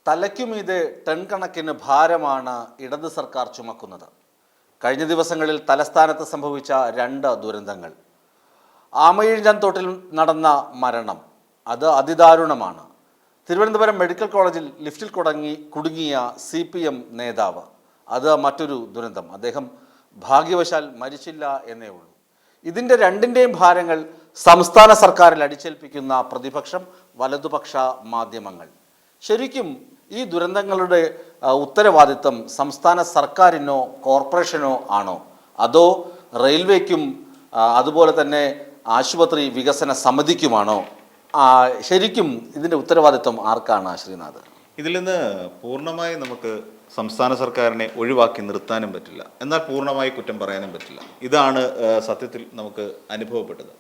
തലയ്ക്കുമീതെ ton കണക്കിന് ഭാരമാണ് ഇടത് സർക്കാർ ചുമക്കുന്നത്. കഴിഞ്ഞ ദിവസങ്ങളിൽ തലസ്ഥാനത്ത് സംഭവിച്ച 2 ദുരന്തങ്ങൾ. ആമയിഴഞ്ചാൻതോട്ടിൽ നടന്ന മരണം അത് അതിദാരുണമാണ്. തിരുവനന്തപുരം മെഡിക്കൽ കോളേജിൽ ലിഫ്റ്റിൽ കുടുങ്ങിയ CPM നേതാവ് അത് മറ്റൊരു ദുരന്തം. അദ്ദേഹം ഭാഗ്യവശാൽ മരിച്ചില്ല എന്നേ ഉള്ളൂ. ഇതിൻ്റെ രണ്ടിൻ്റെയും ഭാരങ്ങൾ സംസ്ഥാന സർക്കാരിൽ അടിച്ചേൽപ്പിക്കുന്ന പ്രതിപക്ഷം, വലതുപക്ഷ മാധ്യമങ്ങൾ. ശരിക്കും ഈ ദുരന്തങ്ങളുടെ ഉത്തരവാദിത്തം സംസ്ഥാന സർക്കാരിനോ കോർപ്പറേഷനോ ആണോ, അതോ റെയിൽവേക്കും അതുപോലെ തന്നെ ആശുപത്രി വികസന സമിതിക്കുമാണോ? ശരിക്കും ഇതിൻ്റെ ഉത്തരവാദിത്വം ആർക്കാണ് ശ്രീനാഥ്? ഇതിൽ നിന്ന് പൂർണ്ണമായി നമുക്ക് സംസ്ഥാന സർക്കാരിനെ ഒഴിവാക്കി നിർത്താനും പറ്റില്ല, എന്നാൽ പൂർണ്ണമായി കുറ്റം പറയാനും പറ്റില്ല. ഇതാണ് സത്യത്തിൽ നമുക്ക് അനുഭവപ്പെട്ടത്.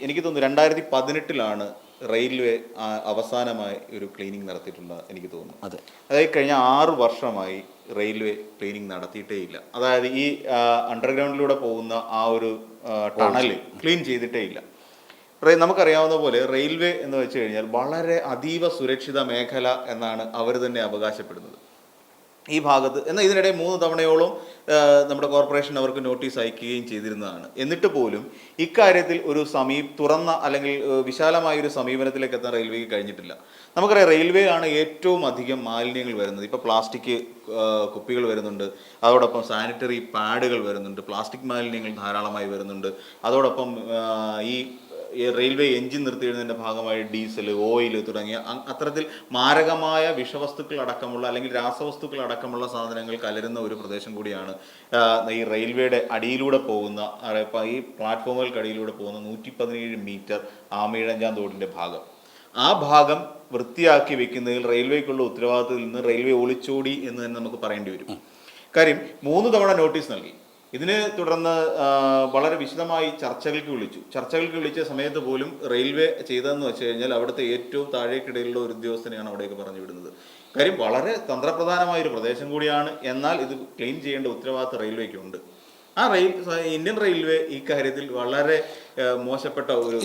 എനിക്ക് തോന്നുന്നു 2018 റെയിൽവേ അവസാനമായി ഒരു ക്ലീനിങ് നടത്തിയിട്ടുള്ളത് എനിക്ക് തോന്നുന്നു. അതായത് കഴിഞ്ഞ 6 വർഷമായി റെയിൽവേ ക്ലീനിങ് നടത്തിയിട്ടേ ഇല്ല. അതായത് ഈ അണ്ടർഗ്രൗണ്ടിലൂടെ പോകുന്ന ആ ഒരു ടണൽ ക്ലീൻ ചെയ്തിട്ടേ ഇല്ല. നമുക്കറിയാവുന്ന പോലെ റെയിൽവേ എന്ന് വെച്ച് കഴിഞ്ഞാൽ വളരെ അതീവ സുരക്ഷിത മേഖല എന്നാണ് അവർ തന്നെ അവകാശപ്പെടുന്നത് ഈ ഭാഗത്ത്. എന്നാൽ ഇതിനിടെ 3 തവണയോളം നമ്മുടെ കോർപ്പറേഷൻ അവർക്ക് നോട്ടീസ് അയക്കുകയും ചെയ്തിരുന്നതാണ്. എന്നിട്ട് പോലും ഇക്കാര്യത്തിൽ ഒരു തുറന്ന അല്ലെങ്കിൽ വിശാലമായൊരു സമീപനത്തിലേക്ക് എത്താൻ റെയിൽവേക്ക് കഴിഞ്ഞിട്ടില്ല. നമുക്കറിയാം, റെയിൽവേ ആണ് ഏറ്റവും അധികം മാലിന്യങ്ങൾ വരുന്നത്. ഇപ്പോൾ പ്ലാസ്റ്റിക് കുപ്പികൾ വരുന്നുണ്ട്, അതോടൊപ്പം സാനിറ്ററി പാഡുകൾ വരുന്നുണ്ട്, പ്ലാസ്റ്റിക് മാലിന്യങ്ങൾ ധാരാളമായി വരുന്നുണ്ട്. അതോടൊപ്പം ഈ റെയിൽവേ എഞ്ചിൻ നിർത്തിയിടുന്നതിൻ്റെ ഭാഗമായി ഡീസൽ, ഓയിൽ തുടങ്ങിയ അത്തരത്തിൽ മാരകമായ വിഷവസ്തുക്കൾ അടക്കമുള്ള അല്ലെങ്കിൽ രാസവസ്തുക്കൾ അടക്കമുള്ള സാധനങ്ങൾ കലരുന്ന ഒരു പ്രദേശം കൂടിയാണ് ഈ റെയിൽവേയുടെ അടിയിലൂടെ പോകുന്ന, ഈ പ്ലാറ്റ്ഫോമുകൾക്ക് അടിയിലൂടെ പോകുന്ന 117 മീറ്റർ ആമയിഴഞ്ചാൻതോടിൻ്റെ ഭാഗം. ആ ഭാഗം വൃത്തിയാക്കി വെക്കുന്നതിൽ റെയിൽവേക്കുള്ള ഉത്തരവാദിത്തത്തിൽ നിന്ന് റെയിൽവേ ഒളിച്ചോടി എന്ന് തന്നെ നമുക്ക് പറയേണ്ടി വരും. കാര്യം 3 തവണ നോട്ടീസ് നൽകി. ഇതിനെ തുടർന്ന് വളരെ വിശദമായി ചർച്ചകൾക്ക് വിളിച്ച സമയത്ത് പോലും റെയിൽവേ ചെയ്തതെന്ന് വെച്ച് കഴിഞ്ഞാൽ അവിടുത്തെ ഏറ്റവും താഴേക്കിടയിലുള്ള ഒരു ഉദ്യോഗസ്ഥനെയാണ് അവിടേക്ക് പറഞ്ഞു വിടുന്നത്. കാര്യം വളരെ തന്ത്രപ്രധാനമായ ഒരു പ്രദേശം കൂടിയാണ്. എന്നാൽ ഇത് ക്ലീൻ ചെയ്യേണ്ട ഉത്തരവാദിത്തം റെയിൽവേക്കുണ്ട്. ഇന്ത്യൻ റെയിൽവേ ഈ കാര്യത്തിൽ വളരെ മോശപ്പെട്ട ഒരു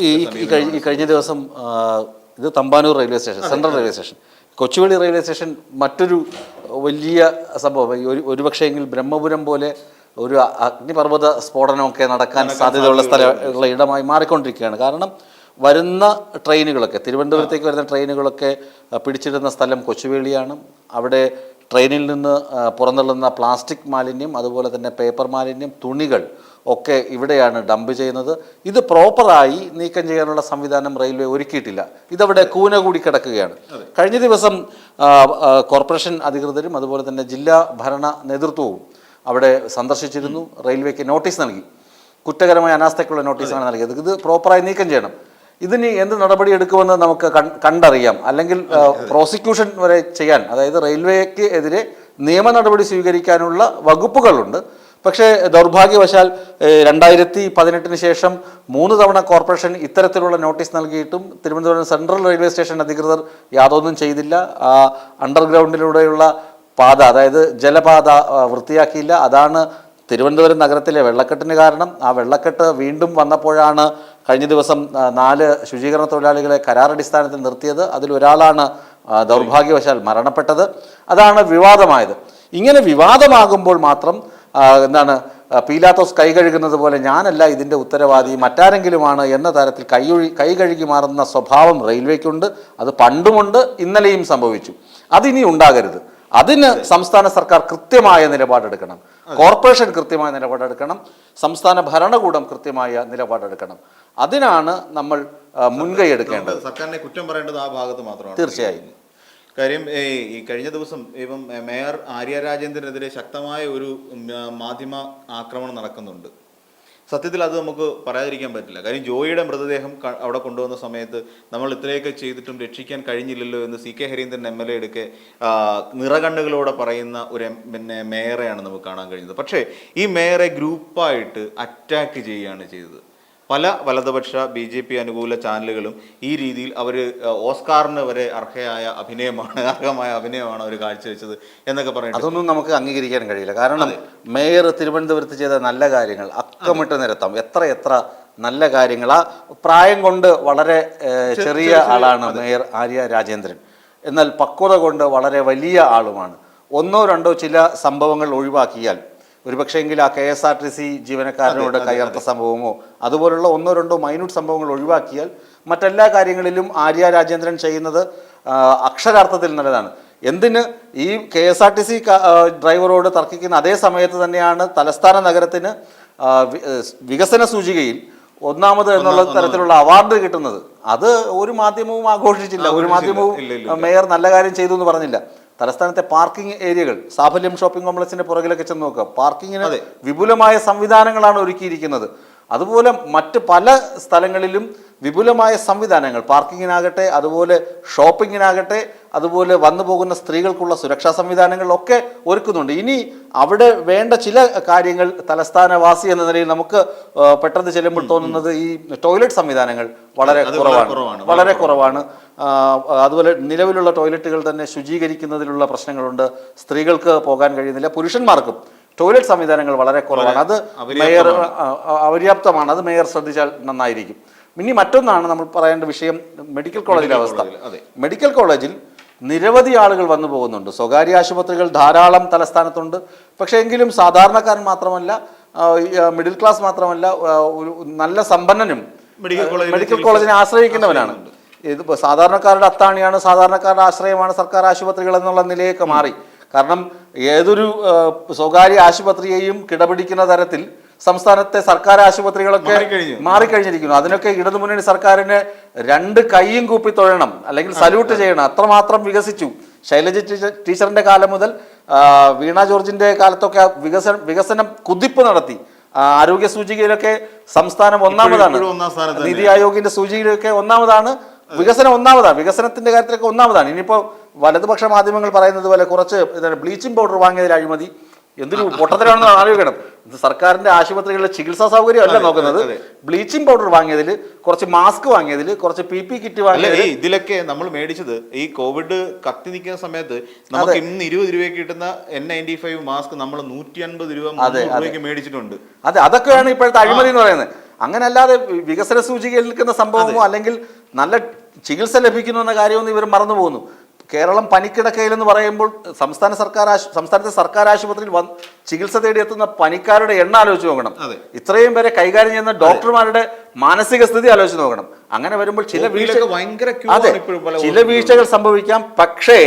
കഴിഞ്ഞ ദിവസം ഇത് Thampanoor railway station, central railway station, Kochuveli railway station മറ്റൊരു വലിയ സംഭവം. ഒരുപക്ഷെങ്കിൽ ബ്രഹ്മപുരം പോലെ ഒരു അഗ്നിപർവ്വത സ്ഫോടനമൊക്കെ നടക്കാൻ സാധ്യതയുള്ള ഇടമായി മാറിക്കൊണ്ടിരിക്കുകയാണ്. കാരണം വരുന്ന ട്രെയിനുകളൊക്കെ, തിരുവനന്തപുരത്തേക്ക് വരുന്ന ട്രെയിനുകളൊക്കെ പിടിച്ചിടുന്ന സ്ഥലം കൊച്ചുവേളിയാണ്. അവിടെ ട്രെയിനിൽ നിന്ന് പുറന്തള്ളുന്ന പ്ലാസ്റ്റിക് മാലിന്യം, അതുപോലെ തന്നെ പേപ്പർ മാലിന്യം, തുണികൾ ഒക്കെ ഇവിടെയാണ് ഡംപ് ചെയ്യുന്നത്. ഇത് പ്രോപ്പറായി നീക്കം ചെയ്യാനുള്ള സംവിധാനം റെയിൽവേ ഒരുക്കിയിട്ടില്ല. ഇതവിടെ കൂന കൂടി കിടക്കുകയാണ്. കഴിഞ്ഞ ദിവസം കോർപ്പറേഷൻ അധികൃതരും അതുപോലെ തന്നെ ജില്ലാ ഭരണ നേതൃത്വവും അവിടെ സന്ദർശിച്ചിരുന്നു. റെയിൽവേക്ക് നോട്ടീസ് നൽകി, കുറ്റകരമായ അനാസ്ഥയ്ക്കുള്ള നോട്ടീസാണ് നൽകിയത്. ഇത് പ്രോപ്പറായി നീക്കം ചെയ്യണം. ഇതിന് എന്ത് നടപടി എടുക്കുമെന്ന് നമുക്ക് കണ്ടറിയാം. അല്ലെങ്കിൽ പ്രോസിക്യൂഷൻ വരെ ചെയ്യാൻ, അതായത് റെയിൽവേക്ക് എതിരെ നിയമ നടപടി സ്വീകരിക്കാനുള്ള വകുപ്പുകളുണ്ട്. പക്ഷേ ദൗർഭാഗ്യവശാൽ 2018 ശേഷം 3 തവണ കോർപ്പറേഷൻ ഇത്തരത്തിലുള്ള നോട്ടീസ് നൽകിയിട്ടും തിരുവനന്തപുരം സെൻട്രൽ റെയിൽവേ സ്റ്റേഷൻ അധികൃതർ യാതൊന്നും ചെയ്തില്ല. അണ്ടർഗ്രൗണ്ടിലൂടെയുള്ള പാത, അതായത് ജലപാത വൃത്തിയാക്കിയില്ല. അതാണ് തിരുവനന്തപുരം നഗരത്തിലെ വെള്ളക്കെട്ടിന് കാരണം. ആ വെള്ളക്കെട്ട് വീണ്ടും വന്നപ്പോഴാണ് കഴിഞ്ഞ ദിവസം 4 ശുചീകരണ തൊഴിലാളികളെ കരാറടിസ്ഥാനത്തിൽ നിർത്തിയത്. അതിലൊരാളാണ് ദൗർഭാഗ്യവശാൽ മരണപ്പെട്ടത്. അതാണ് വിവാദമായത്. ഇങ്ങനെ വിവാദമാകുമ്പോൾ മാത്രം പീലാത്തോസ് കൈ കഴുകുന്നത് പോലെ ഞാനല്ല ഇതിൻ്റെ ഉത്തരവാദി, മറ്റാരെങ്കിലുമാണ് എന്ന തരത്തിൽ കൈ കഴുകി മാറുന്ന സ്വഭാവം റെയിൽവേക്കുണ്ട്. അത് പണ്ടുമുണ്ട്, ഇന്നലെയും സംഭവിച്ചു. അതിനി ഉണ്ടാകരുത്. അതിന് സംസ്ഥാന സർക്കാർ കൃത്യമായ നിലപാടെടുക്കണം, കോർപ്പറേഷൻ കൃത്യമായ നിലപാടെടുക്കണം, സംസ്ഥാന ഭരണകൂടം കൃത്യമായ നിലപാടെടുക്കണം. അതിനാണ് നമ്മൾ മുൻകൈ എടുക്കേണ്ടത്. സർക്കാരിനെ കുറ്റം പറയേണ്ടത് ആ ഭാഗത്ത് മാത്രമാണ്. തീർച്ചയായും. കാര്യം ഈ കഴിഞ്ഞ ദിവസം ഇപ്പം മേയർ ആര്യ രാജേന്ദ്രനെതിരെ ശക്തമായ ഒരു മാധ്യമ ആക്രമണം നടക്കുന്നുണ്ട്. സത്യത്തിൽ അത് നമുക്ക് പറയാതിരിക്കാൻ പറ്റില്ല. കാര്യം ജോയിയുടെ മൃതദേഹം അവിടെ കൊണ്ടുവന്ന സമയത്ത് നമ്മൾ ഇത്രയൊക്കെ ചെയ്തിട്ടും രക്ഷിക്കാൻ കഴിഞ്ഞില്ലല്ലോ എന്ന് CK ഹരീന്ദ്രൻ MLA എടുക്കെ നിറകണ്ണുകളോടെ പറയുന്ന ഒരു മേയറെയാണ് നമുക്ക് കാണാൻ കഴിഞ്ഞത്. പക്ഷേ ഈ മേയറെ ഗ്രൂപ്പായിട്ട് അറ്റാക്ക് ചെയ്യുകയാണ് ചെയ്തത്. പല വലതുപക്ഷ BJP അനുകൂല ചാനലുകളും ഈ രീതിയിൽ അവർ ഓസ്കാറിന് വരെ അർഹമായ അഭിനയമാണ് അവർ കാഴ്ചവെച്ചത് എന്നൊക്കെ പറയുന്നത് അതൊന്നും നമുക്ക് അംഗീകരിക്കാൻ കഴിയില്ല. കാരണം മേയർ തിരുവനന്തപുരത്ത് ചെയ്ത നല്ല കാര്യങ്ങൾ അക്കമിട്ട് നിരത്താം. എത്ര നല്ല കാര്യങ്ങൾ. ആ പ്രായം കൊണ്ട് വളരെ ചെറിയ ആളാണ് മേയർ ആര്യ രാജേന്ദ്രൻ. എന്നാൽ പക്വത കൊണ്ട് വളരെ വലിയ ആളുമാണ്. ഒന്നോ രണ്ടോ ചില സംഭവങ്ങൾ ഒഴിവാക്കിയാൽ, ഒരുപക്ഷെങ്കിൽ ആ KSRTC ജീവനക്കാരനോട് കയ്യർത്ത സംഭവമോ അതുപോലുള്ള ഒന്നോ രണ്ടോ മൈന്യൂട്ട് സംഭവങ്ങൾ ഒഴിവാക്കിയാൽ മറ്റെല്ലാ കാര്യങ്ങളിലും ആര്യ രാജേന്ദ്രൻ ചെയ്യുന്നത് അക്ഷരാർത്ഥത്തിൽ നല്ലതാണ്. എന്തിന് ഈ KSRTC ഡ്രൈവറോട് തർക്കിക്കുന്ന അതേ സമയത്ത് തന്നെയാണ് തലസ്ഥാന നഗരത്തിന് വികസന സൂചികയിൽ ഒന്നാമത് എന്നുള്ള തരത്തിലുള്ള അവാർഡ് കിട്ടുന്നത്. അത് ഒരു മാധ്യമവും ആഘോഷിച്ചില്ല, ഒരു മാധ്യമവും മേയർ നല്ല കാര്യം ചെയ്തു എന്ന് പറഞ്ഞില്ല. തലസ്ഥാനത്തെ പാർക്കിംഗ് ഏരിയകൾ, സാഫല്യം ഷോപ്പിംഗ് കോംപ്ലക്സിന്റെ പുറകിലൊക്കെ ചെന്ന് നോക്കുക, പാർക്കിങ്ങിന് വിപുലമായ സംവിധാനങ്ങളാണ് ഒരുക്കിയിരിക്കുന്നത്. അതുപോലെ മറ്റ് പല സ്ഥലങ്ങളിലും വിപുലമായ സംവിധാനങ്ങൾ, പാർക്കിങ്ങിനാകട്ടെ, അതുപോലെ ഷോപ്പിങ്ങിനാകട്ടെ, അതുപോലെ വന്നു പോകുന്ന സ്ത്രീകൾക്കുള്ള സുരക്ഷാ സംവിധാനങ്ങളൊക്കെ ഒരുക്കുന്നുണ്ട്. ഇനി അവിടെ വേണ്ട ചില കാര്യങ്ങൾ തലസ്ഥാനവാസി എന്ന നിലയിൽ നമുക്ക് പെട്ടെന്ന് ചെല്ലുമ്പോൾ തോന്നുന്നത് ഈ ടോയ്ലറ്റ് സംവിധാനങ്ങൾ വളരെ കുറവാണ്. അതുപോലെ നിലവിലുള്ള ടോയ്ലറ്റുകൾ തന്നെ ശുചീകരിക്കുന്നതിലുള്ള പ്രശ്നങ്ങളുണ്ട്. സ്ത്രീകൾക്ക് പോകാൻ കഴിയുന്നില്ല, പുരുഷന്മാർക്കും ടോയ്ലറ്റ് സംവിധാനങ്ങൾ വളരെ കുറവാണ്. അത് മേയർ അപര്യാപ്തമാണ്. അത് മേയർ ശ്രദ്ധിച്ചാൽ നന്നായിരിക്കും. ഇനി മറ്റൊന്നാണ് നമ്മൾ പറയേണ്ട വിഷയം, മെഡിക്കൽ കോളേജിലെ അവസ്ഥ. മെഡിക്കൽ കോളേജിൽ നിരവധി ആളുകൾ വന്നു പോകുന്നുണ്ട്. സ്വകാര്യ ആശുപത്രികൾ ധാരാളം തലസ്ഥാനത്തുണ്ട്. പക്ഷേ എങ്കിലും സാധാരണക്കാരൻ മാത്രമല്ല, മിഡിൽ ക്ലാസ് മാത്രമല്ല, ഒരു നല്ല സമ്പന്നനും മെഡിക്കൽ കോളേജിനെ ആശ്രയിക്കുന്നവനാണ്. ഇത് സാധാരണക്കാരുടെ അത്താണിയാണ്, സാധാരണക്കാരുടെ ആശ്രയമാണ് സർക്കാർ ആശുപത്രികൾ എന്നുള്ള നിലയൊക്കെ മാറി. കാരണം ഏതൊരു സ്വകാര്യ ആശുപത്രിയെയും കിടപിടിക്കുന്ന തരത്തിൽ സംസ്ഥാനത്തെ സർക്കാർ ആശുപത്രികളൊക്കെ മാറിക്കഴിഞ്ഞിരിക്കുന്നു. അതിനൊക്കെ ഇടതുമുന്നണി സർക്കാരിന് രണ്ട് കൈയും കൂപ്പി തൊഴണം, അല്ലെങ്കിൽ സല്യൂട്ട് ചെയ്യണം. അത്രമാത്രം വികസിച്ചു. ശൈലജ ടീച്ചറിന്റെ കാലം മുതൽ വീണ ജോർജിന്റെ കാലത്തൊക്കെ വികസനം കുതിപ്പ് നടത്തി. ആരോഗ്യ സൂചികയിലൊക്കെ സംസ്ഥാനം ഒന്നാമതാണ്, നീതി ആയോഗിന്റെ സൂചികയിലൊക്കെ ഒന്നാമതാണ്, വികസനം ഒന്നാമതാണ്, വികസനത്തിന്റെ കാര്യത്തിലൊക്കെ ഒന്നാമതാണ്. ഇനിയിപ്പോൾ വലതുപക്ഷ മാധ്യമങ്ങൾ പറയുന്നത് പോലെ കുറച്ച് ബ്ലീച്ചിങ് പൗഡർ വാങ്ങിയതിൽ അഴിമതി, എന്തൊരു പൊട്ടത്തരാണെന്ന് ആലോചിക്കണം. സർക്കാരിന്റെ ആശുപത്രികളിലെ ചികിത്സാ സൗകര്യം അല്ല നോക്കുന്നത്. ബ്ലീച്ചിങ് പൗഡർ വാങ്ങിയതിൽ, കുറച്ച് മാസ്ക് വാങ്ങിയതിൽ, കുറച്ച് PP കിറ്റ് വാങ്ങിയതിൽ, ഇതിലൊക്കെ നമ്മൾ മേടിച്ചത് ഈ കോവിഡ് കത്തി നിൽക്കുന്ന സമയത്ത് നമുക്ക് ഇന്ന് 20 രൂപയ്ക്ക് കിട്ടുന്ന N95 മാസ്ക് നമ്മൾ 150 രൂപയ്ക്ക് മേടിച്ചിട്ടുണ്ട്. അതെ, അതൊക്കെയാണ് ഇപ്പോഴത്തെ അഴിമതി എന്ന് പറയുന്നത്. അങ്ങനെ അല്ലാതെ വികസന സൂചികയിൽ നിൽക്കുന്ന സംഭവമോ അല്ലെങ്കിൽ നല്ല ചികിത്സ ലഭിക്കുന്നു എന്ന കാര്യമൊന്നും ഇവർ മറന്നു പോകുന്നു. കേരളം പനിക്കിടക്കയിലെന്ന് പറയുമ്പോൾ സംസ്ഥാനത്തെ സർക്കാർ ആശുപത്രിയിൽ ചികിത്സ തേടിയെത്തുന്ന പനിക്കാരുടെ എണ്ണം ആലോചിച്ച് നോക്കണം. ഇത്രയും പേരെ കൈകാര്യം ചെയ്യുന്ന ഡോക്ടർമാരുടെ മാനസിക സ്ഥിതി ആലോചിച്ച് നോക്കണം. അങ്ങനെ വരുമ്പോൾ ചില വീഴ്ചകൾ സംഭവിക്കാം. പക്ഷേ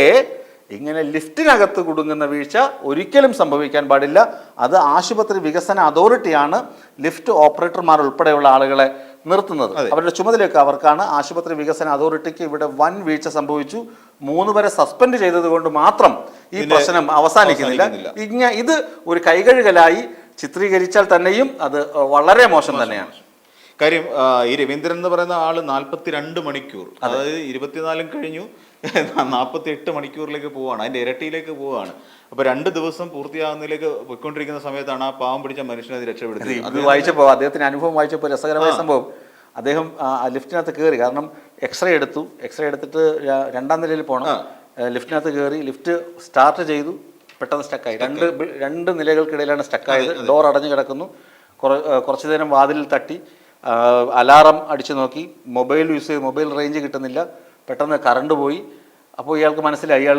ഇങ്ങനെ ലിഫ്റ്റിനകത്ത് കുടുങ്ങുന്ന വീഴ്ച ഒരിക്കലും സംഭവിക്കാൻ പാടില്ല. അത് ആശുപത്രി വികസന അതോറിറ്റിയാണ് ലിഫ്റ്റ് ഓപ്പറേറ്റർമാർ ഉൾപ്പെടെയുള്ള ആളുകളെ നിർത്തുന്നത്. അവരുടെ ചുമതലയൊക്കെ അവർക്കാണ്. ആശുപത്രി വികസന അതോറിറ്റിക്ക് ഇവിടെ വൻ വീഴ്ച സംഭവിച്ചു. 3 പേരെ സസ്പെൻഡ് ചെയ്തത് കൊണ്ട് മാത്രം ഈ പ്രശ്നം അവസാനിക്കുന്നില്ല. ഇത് ഒരു കൈകഴുകലായി ചിത്രീകരിച്ചാൽ തന്നെയും അത് വളരെ മോശം തന്നെയാണ്. കാര്യം ഈ രവീന്ദ്രൻ എന്ന് പറയുന്ന ആള് 42 മണിക്കൂർ, അതായത് 24 കഴിഞ്ഞു 48 മണിക്കൂറിലേക്ക് പോവാണ്, അതിന്റെ ഇരട്ടിയിലേക്ക് പോവുകയാണ്. അപ്പൊ 2 ദിവസം പൂർത്തിയാകുന്നതിലേക്ക് പോയിക്കൊണ്ടിരിക്കുന്ന സമയത്താണ് ആ പാവം പിടിച്ച മനുഷ്യനെ രക്ഷപ്പെടുത്തി. അത് വായിച്ചപ്പോൾ, അദ്ദേഹത്തിന്റെ അനുഭവം വായിച്ചപ്പോൾ രസകരമായ സംഭവം, അദ്ദേഹം ലിഫ്റ്റിനകത്ത് കയറി. കാരണം എക്സ്റേ എടുത്തിട്ട് 2ാം നിലയിൽ പോകണം. ലിഫ്റ്റിനകത്ത് കയറി, ലിഫ്റ്റ് സ്റ്റാർട്ട് ചെയ്തു, പെട്ടെന്ന് സ്റ്റക്കായി. രണ്ട് നിലകൾക്കിടയിലാണ് സ്റ്റക്കായത്. ഡോർ അടഞ്ഞു കിടക്കുന്നു. കുറച്ചു നേരം വാതിലിൽ തട്ടി, അലാറം അടിച്ചു നോക്കി, മൊബൈൽ യൂസ് ചെയ്ത് മൊബൈൽ റേഞ്ച് കിട്ടുന്നില്ല. പെട്ടെന്ന് കറണ്ട് പോയി. അപ്പോൾ ഇയാൾക്ക് മനസ്സിലായി ഇയാൾ